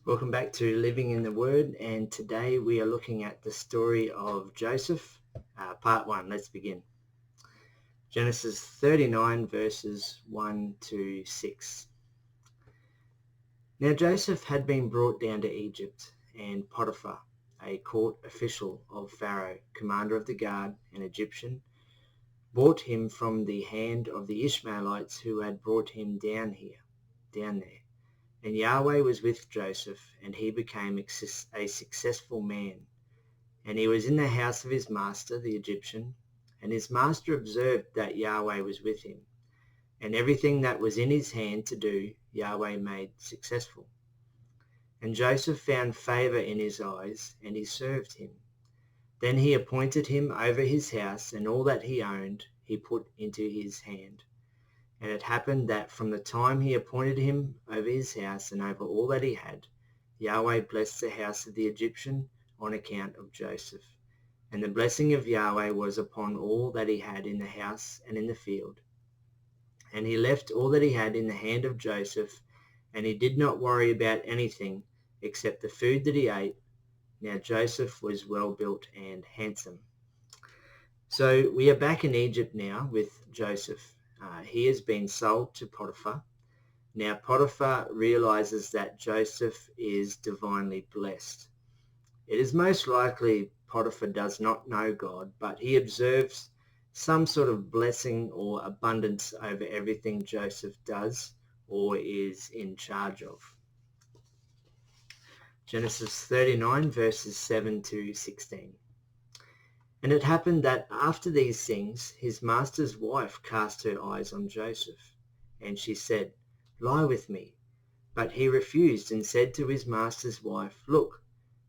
Welcome back to Living in the Word, and today we are looking at the story of Joseph, part 1. Let's begin. Genesis 39 verses 1 to 6. Now Joseph had been brought down to Egypt, and Potiphar, a court official of Pharaoh, commander of the guard, an Egyptian, bought him from the hand of the Ishmaelites who had brought him down there. And Yahweh was with Joseph, and he became a successful man. And he was in the house of his master, the Egyptian, and his master observed that Yahweh was with him, and everything that was in his hand to do, Yahweh made successful. And Joseph found favor in his eyes, and he served him. Then he appointed him over his house, and all that he owned he put into his hand. And it happened that from the time he appointed him over his house and over all that he had, Yahweh blessed the house of the Egyptian on account of Joseph. And the blessing of Yahweh was upon all that he had in the house and in the field. And he left all that he had in the hand of Joseph, and he did not worry about anything except the food that he ate. Now Joseph was well built and handsome. So we are back in Egypt now with Joseph. He has been sold to Potiphar. Now Potiphar realizes that Joseph is divinely blessed. It is most likely Potiphar does not know God, but he observes some sort of blessing or abundance over everything Joseph does or is in charge of. Genesis 39 verses 7 to 16. And it happened that after these things, his master's wife cast her eyes on Joseph, and she said, "Lie with me." But he refused and said to his master's wife, "Look,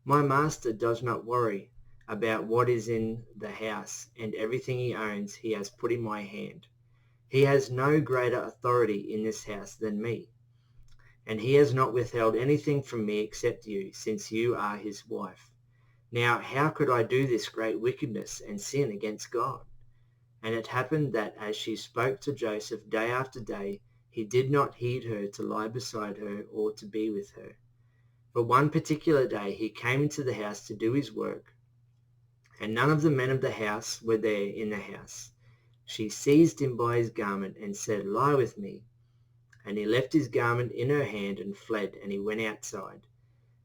my master does not worry about what is in the house, and everything he owns he has put in my hand. He has no greater authority in this house than me, and he has not withheld anything from me except you, since you are his wife. Now how could I do this great wickedness and sin against God?" And it happened that as she spoke to Joseph day after day, he did not heed her to lie beside her or to be with her. But one particular day he came into the house to do his work, and none of the men of the house were there in the house. She seized him by his garment and said, "Lie with me." And he left his garment in her hand and fled, and he went outside.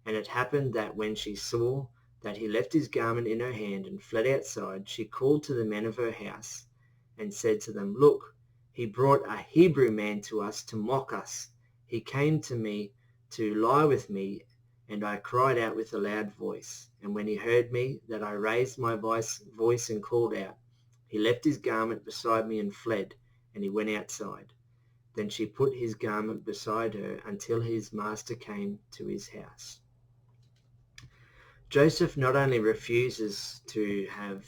And it happened that when she saw that he left his garment in her hand and fled outside, she called to the men of her house and said to them, "Look, he brought a Hebrew man to us to mock us. He came to me to lie with me, and I cried out with a loud voice. And when he heard me, that I raised my voice and called out, he left his garment beside me and fled, and he went outside." Then she put his garment beside her until his master came to his house. Joseph not only refuses to have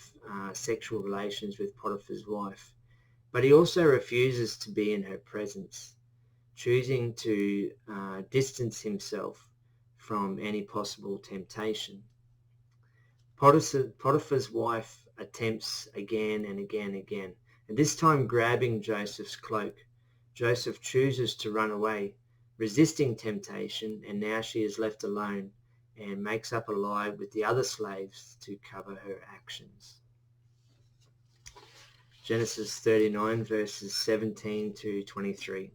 sexual relations with Potiphar's wife, but he also refuses to be in her presence, choosing to distance himself from any possible temptation. Potiphar's wife attempts again and again, and this time grabbing Joseph's cloak. Joseph chooses to run away, resisting temptation, and now she is left alone and makes up a lie with the other slaves to cover her actions. Genesis 39 verses 17 to 23.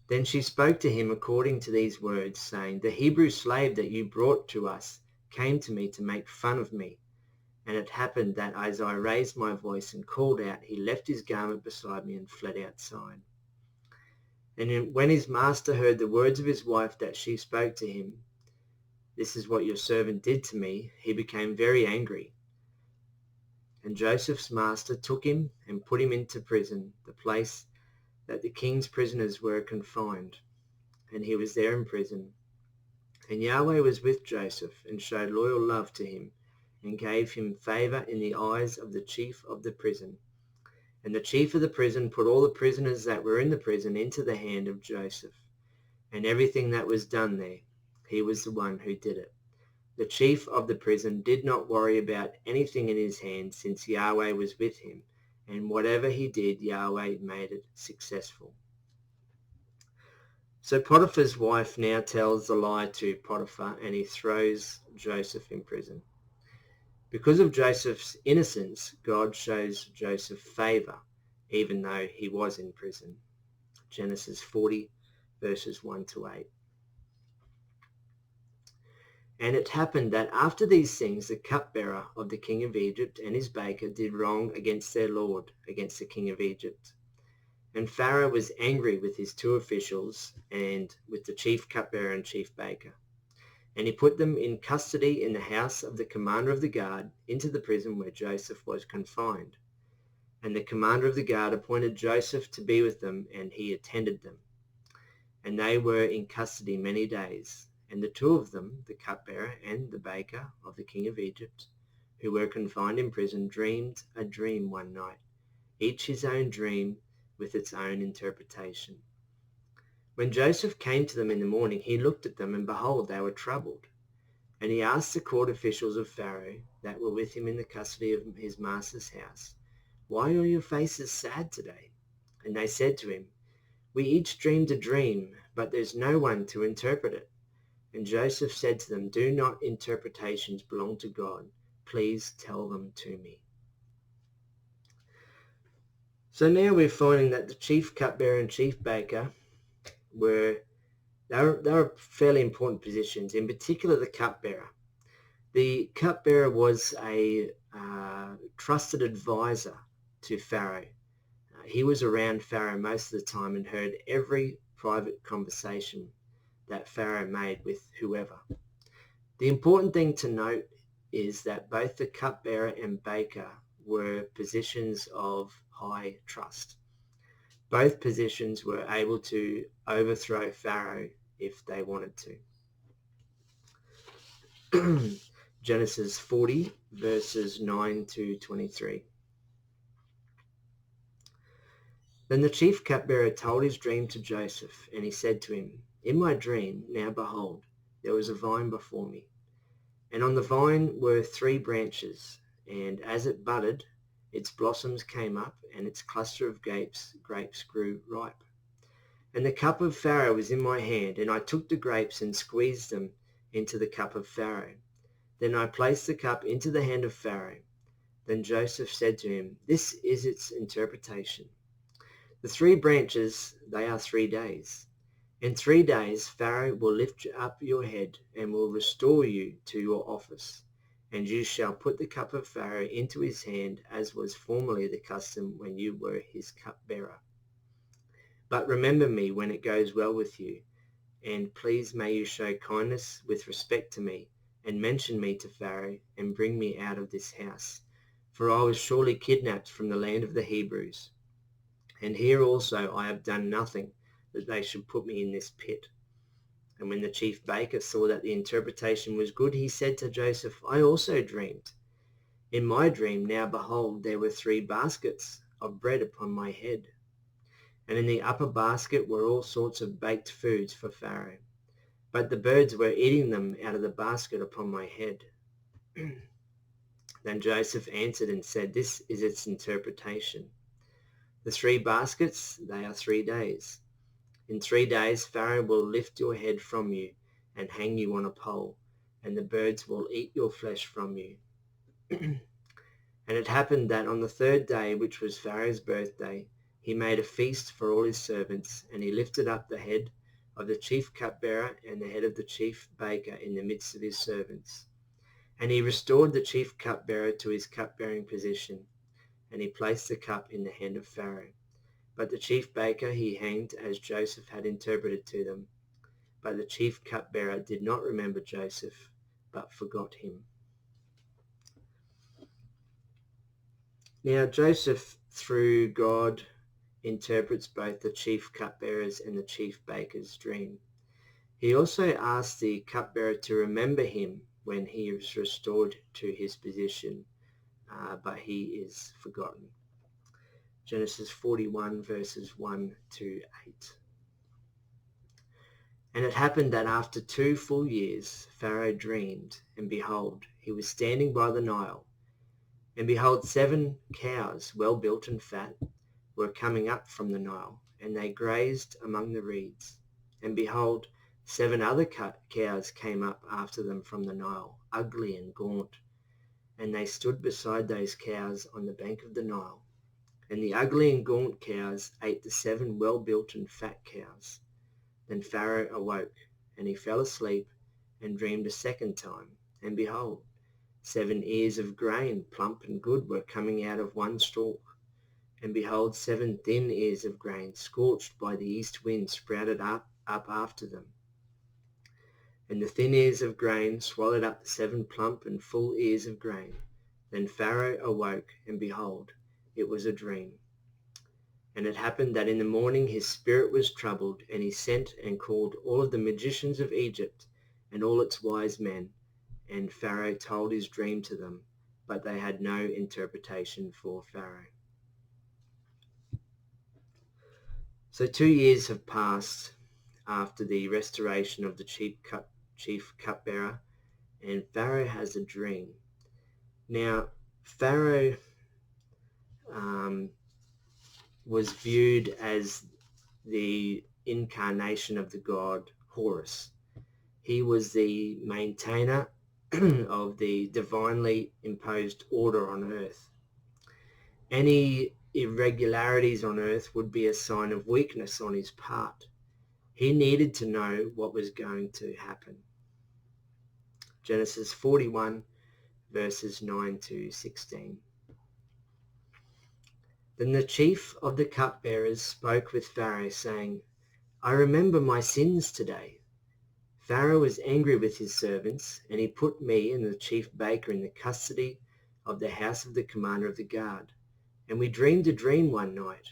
Then she spoke to him according to these words, saying, "The Hebrew slave that you brought to us came to me to make fun of me. And it happened that as I raised my voice and called out, he left his garment beside me and fled outside." And when his master heard the words of his wife that she spoke to him, "This is what your servant did to me," he became very angry. And Joseph's master took him and put him into prison, the place that the king's prisoners were confined. And he was there in prison. And Yahweh was with Joseph and showed loyal love to him and gave him favor in the eyes of the chief of the prison. And the chief of the prison put all the prisoners that were in the prison into the hand of Joseph. And everything that was done there, he was the one who did it. The chief of the prison did not worry about anything in his hand, since Yahweh was with him, and whatever he did, Yahweh made it successful. So Potiphar's wife now tells the lie to Potiphar, and he throws Joseph in prison. Because of Joseph's innocence, God shows Joseph favor, even though he was in prison. Genesis 40, verses 1 to 8. And it happened that after these things, the cupbearer of the king of Egypt and his baker did wrong against their lord, against the king of Egypt. And Pharaoh was angry with his two officials and with the chief cupbearer and chief baker. And he put them in custody in the house of the commander of the guard, into the prison where Joseph was confined. And the commander of the guard appointed Joseph to be with them, and he attended them. And they were in custody many days. And the two of them, the cupbearer and the baker of the king of Egypt, who were confined in prison, dreamed a dream one night, each his own dream with its own interpretation. When Joseph came to them in the morning, he looked at them, and behold, they were troubled. And he asked the court officials of Pharaoh that were with him in the custody of his master's house, "Why are your faces sad today?" And they said to him, "We each dreamed a dream, but there's no one to interpret it." And Joseph said to them, "Do not interpretations belong to God? Please tell them to me." So now we're finding that the chief cupbearer and chief baker were fairly important positions, in particular the cupbearer. The cupbearer was a trusted advisor to Pharaoh. He was around Pharaoh most of the time and heard every private conversation that Pharaoh made with whoever. The important thing to note is that both the cupbearer and baker were positions of high trust. Both positions were able to overthrow Pharaoh if they wanted to. Genesis 40, verses 9 to 23. Then the chief cupbearer told his dream to Joseph, and he said to him, "In my dream, now behold, there was a vine before me, and on the vine were 3 branches, and as it budded, its blossoms came up, and its cluster of grapes grew ripe. And the cup of Pharaoh was in my hand, and I took the grapes and squeezed them into the cup of Pharaoh. Then I placed the cup into the hand of Pharaoh." Then Joseph said to him, "This is its interpretation. The 3 branches, they are 3 days. In 3 days Pharaoh will lift up your head and will restore you to your office, and you shall put the cup of Pharaoh into his hand, as was formerly the custom when you were his cupbearer. But remember me when it goes well with you, and please may you show kindness with respect to me, and mention me to Pharaoh, and bring me out of this house, for I was surely kidnapped from the land of the Hebrews. And here also I have done nothing that they should put me in this pit." And when the chief baker saw that the interpretation was good, he said to Joseph, "I also dreamed. In my dream, now behold, there were 3 baskets of bread upon my head. And in the upper basket were all sorts of baked foods for Pharaoh. But the birds were eating them out of the basket upon my head." Then Joseph answered and said, "This is its interpretation. The 3 baskets, they are 3 days. In 3 days Pharaoh will lift your head from you and hang you on a pole, and the birds will eat your flesh from you." And it happened that on the 3rd day, which was Pharaoh's birthday, he made a feast for all his servants, and he lifted up the head of the chief cupbearer and the head of the chief baker in the midst of his servants. And he restored the chief cupbearer to his cupbearing position, and he placed the cup in the hand of Pharaoh. But the chief baker he hanged as Joseph had interpreted to them. But the chief cupbearer did not remember Joseph, but forgot him. Now Joseph, through God, interprets both the chief cupbearer's and the chief baker's dream. He also asked the cupbearer to remember him when he is restored to his position, but he is forgotten. Genesis 41, verses 1 to 8. And it happened that after 2 full years, Pharaoh dreamed, and behold, he was standing by the Nile. And behold, 7 cows, well built and fat, were coming up from the Nile, and they grazed among the reeds. And behold, 7 other cows came up after them from the Nile, ugly and gaunt. And they stood beside those cows on the bank of the Nile. And the ugly and gaunt cows ate the 7 well-built and fat cows. Then Pharaoh awoke, and he fell asleep and dreamed a second time. And behold, 7 ears of grain, plump and good, were coming out of one stalk. And behold, 7 thin ears of grain, scorched by the east wind, sprouted up after them. And the thin ears of grain swallowed up the 7 plump and full ears of grain. Then Pharaoh awoke, and behold, it was a dream. And it happened that in the morning his spirit was troubled, and he sent and called all of the magicians of Egypt and all its wise men. And Pharaoh told his dream to them, but they had no interpretation for Pharaoh. So 2 years have passed after the restoration of the chief cupbearer, and Pharaoh has a dream. Now, Pharaoh was viewed as the incarnation of the god Horus. He was the maintainer of the divinely imposed order on earth. Any irregularities on earth would be a sign of weakness on his part. He needed to know what was going to happen. Genesis 41 verses 9 to 16. Then the chief of the cupbearers spoke with Pharaoh, saying, I remember my sins today. Pharaoh was angry with his servants, and he put me and the chief baker in the custody of the house of the commander of the guard. And we dreamed a dream one night,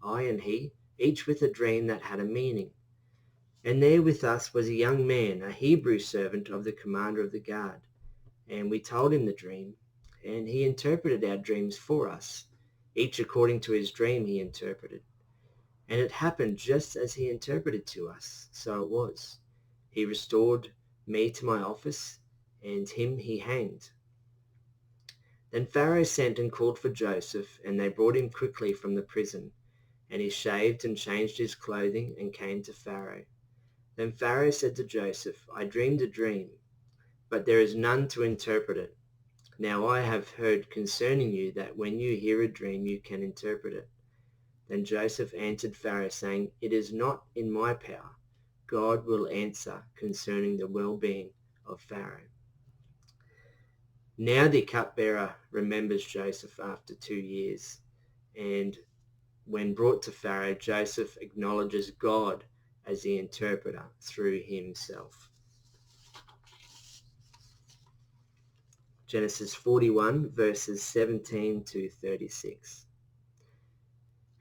I and he, each with a dream that had a meaning. And there with us was a young man, a Hebrew servant of the commander of the guard. And we told him the dream, and he interpreted our dreams for us. Each according to his dream he interpreted. And it happened just as he interpreted to us, so it was. He restored me to my office, and him he hanged. Then Pharaoh sent and called for Joseph, and they brought him quickly from the prison. And he shaved and changed his clothing and came to Pharaoh. Then Pharaoh said to Joseph, I dreamed a dream, but there is none to interpret it. Now I have heard concerning you that when you hear a dream you can interpret it. Then Joseph answered Pharaoh, saying, It is not in my power. God will answer concerning the well-being of Pharaoh. Now the cupbearer remembers Joseph after 2 years, and when brought to Pharaoh, Joseph acknowledges God as the interpreter through himself. Genesis 41 verses 17 to 36.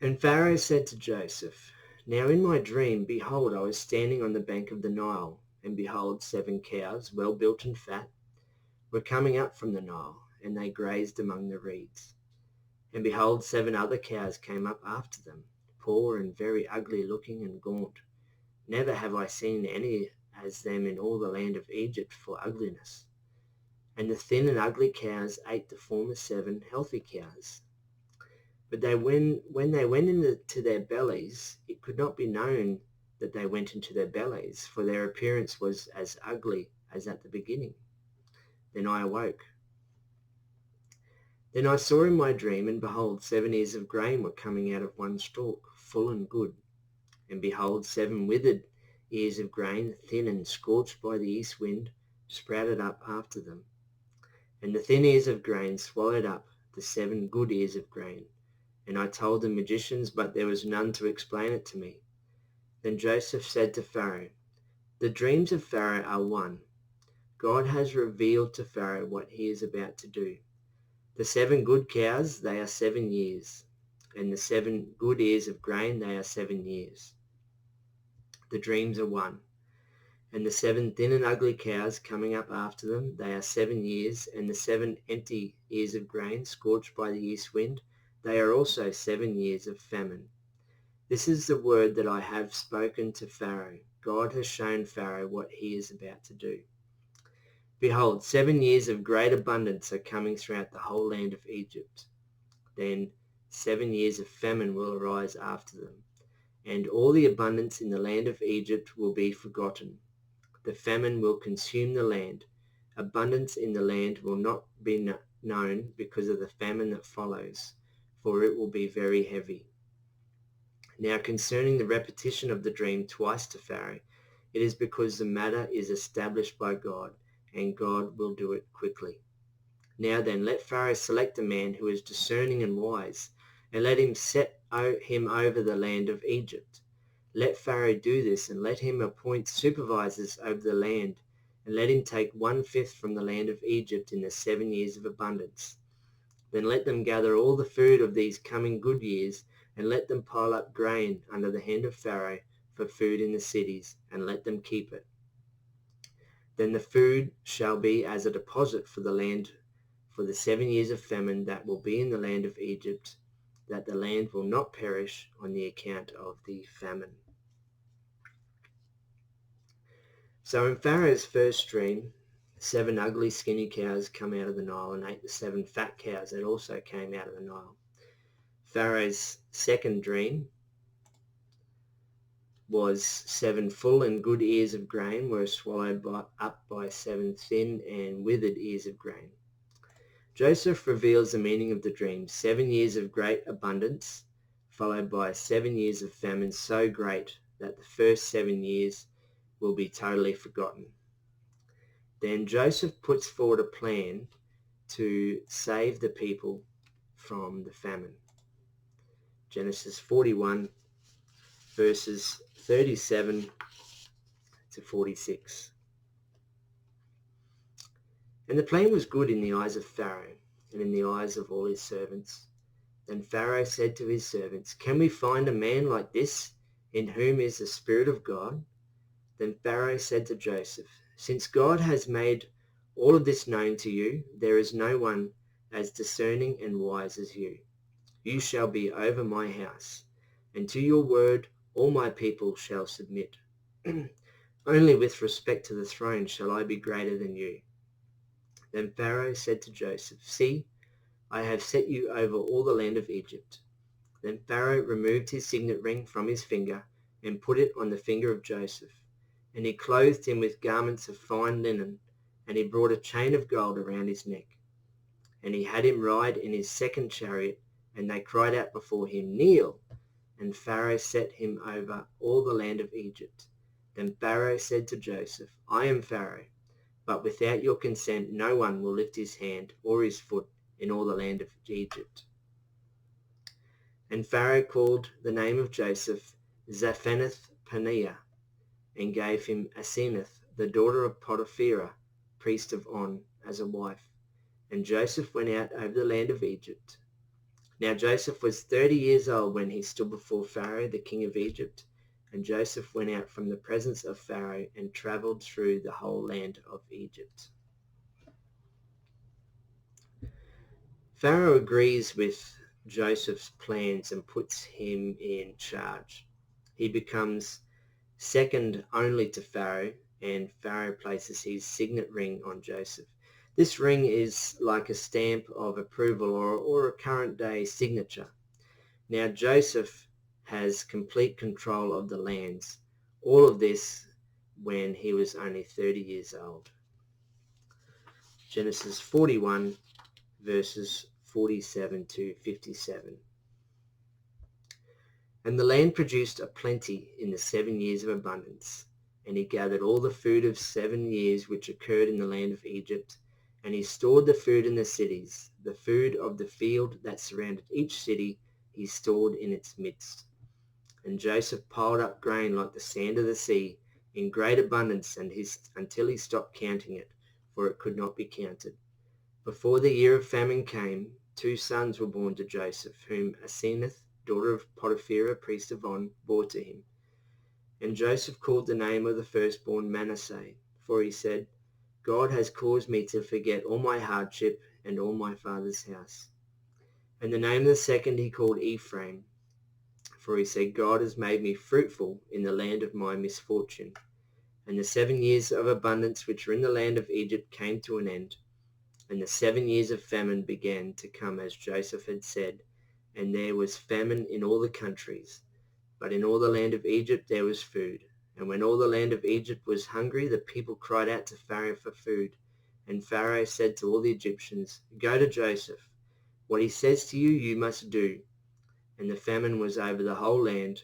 And Pharaoh said to Joseph, Now in my dream, behold, I was standing on the bank of the Nile, and behold, 7 cows, well built and fat, were coming up from the Nile, and they grazed among the reeds. And behold, 7 other cows came up after them, poor and very ugly looking and gaunt. Never have I seen any as them in all the land of Egypt for ugliness. And the thin and ugly cows ate the former 7 healthy cows. But when they went into their bellies, it could not be known that they went into their bellies, for their appearance was as ugly as at the beginning. Then I awoke. Then I saw in my dream, and behold, 7 ears of grain were coming out of one stalk, full and good. And behold, 7 withered ears of grain, thin and scorched by the east wind, sprouted up after them. And the thin ears of grain swallowed up the 7 good ears of grain. And I told the magicians, but there was none to explain it to me. Then Joseph said to Pharaoh, The dreams of Pharaoh are one. God has revealed to Pharaoh what he is about to do. The 7 good cows, they are 7 years, and the 7 good ears of grain, they are 7 years. The dreams are one. And the 7 thin and ugly cows coming up after them, they are 7 years, and the 7 empty ears of grain scorched by the east wind, they are also 7 years of famine. This is the word that I have spoken to Pharaoh. God has shown Pharaoh what he is about to do. Behold, 7 years of great abundance are coming throughout the whole land of Egypt. Then 7 years of famine will arise after them. and all the abundance in the land of Egypt will be forgotten. The famine will consume the land. Abundance in the land will not be known because of the famine that follows, for it will be very heavy. Now concerning the repetition of the dream twice to Pharaoh, it is because the matter is established by God, and God will do it quickly. Now then, let Pharaoh select a man who is discerning and wise, and let him set him over the land of Egypt. Let Pharaoh do this, and let him appoint supervisors over the land, and let him take 1/5 from the land of Egypt in the 7 years of abundance. Then let them gather all the food of these coming good years, and let them pile up grain under the hand of Pharaoh for food in the cities, and let them keep it. Then the food shall be as a deposit for the land for the 7 years of famine that will be in the land of Egypt, that the land will not perish on the account of the famine. So in Pharaoh's first dream, 7 ugly skinny cows come out of the Nile and ate the 7 fat cows that also came out of the Nile. Pharaoh's second dream was 7 full and good ears of grain were swallowed up by 7 thin and withered ears of grain. Joseph reveals the meaning of the dream: 7 years of great abundance, followed by 7 years of famine so great that the first 7 years will be totally forgotten. Then Joseph puts forward a plan to save the people from the famine. Genesis 41, verses 37 to 46. And the plan was good in the eyes of Pharaoh and in the eyes of all his servants. Then Pharaoh said to his servants, "Can we find a man like this in whom is the Spirit of God?" Then Pharaoh said to Joseph, "Since God has made all of this known to you, there is no one as discerning and wise as you. You shall be over my house, and to your word all my people shall submit. Only with respect to the throne shall I be greater than you." Then Pharaoh said to Joseph, "See, I have set you over all the land of Egypt." Then Pharaoh removed his signet ring from his finger and put it on the finger of Joseph. And he clothed him with garments of fine linen, and he brought a chain of gold around his neck. And he had him ride in his second chariot, and they cried out before him, "Kneel!" And Pharaoh set him over all the land of Egypt. Then Pharaoh said to Joseph, "I am Pharaoh, but without your consent no one will lift his hand or his foot in all the land of Egypt." And Pharaoh called the name of Joseph Zaphenath-Paneah, and gave him Asenath, the daughter of Potiphera, priest of On, as a wife. And Joseph went out over the land of Egypt. Now Joseph was 30 years old when he stood before Pharaoh, the king of Egypt. And Joseph went out from the presence of Pharaoh and travelled through the whole land of Egypt. Pharaoh agrees with Joseph's plans and puts him in charge. He becomes second only to Pharaoh, and Pharaoh places his signet ring on Joseph. This ring is like a stamp of approval or a current day signature. Now Joseph has complete control of the lands. All of this when he was only 30 years old. Genesis 41, verses 47 to 57. And the land produced a plenty in the 7 years of abundance. And he gathered all the food of 7 years which occurred in the land of Egypt, and he stored the food in the cities. The food of the field that surrounded each city he stored in its midst. And Joseph piled up grain like the sand of the sea in great abundance until he stopped counting it, for it could not be counted. Before the year of famine came, 2 sons were born to Joseph, whom Asenath, daughter of Potiphera, priest of On, bore to him. And Joseph called the name of the firstborn Manasseh, for he said, "God has caused me to forget all my hardship and all my father's house." And the name of the second he called Ephraim, for he said, "God has made me fruitful in the land of my misfortune." And the 7 years of abundance which were in the land of Egypt came to an end, and the 7 years of famine began to come as Joseph had said, and there was famine in all the countries. but in all the land of Egypt there was food. And when all the land of Egypt was hungry, the people cried out to Pharaoh for food. And Pharaoh said to all the Egyptians, "Go to Joseph. What he says to you, you must do." And the famine was over the whole land.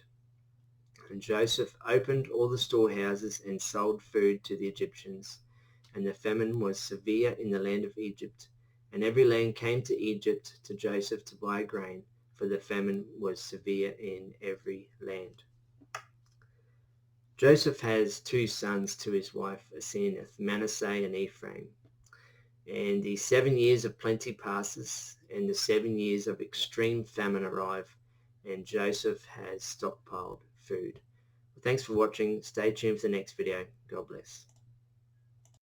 And Joseph opened all the storehouses and sold food to the Egyptians. And the famine was severe in the land of Egypt. And every land came to Egypt to Joseph to buy grain, for the famine was severe in every land. Joseph has two sons to his wife Asenath, Manasseh and Ephraim. And the 7 years of plenty passes, and the 7 years of extreme famine arrive, and Joseph has stockpiled food. Thanks for watching. Stay tuned for the next video. God bless.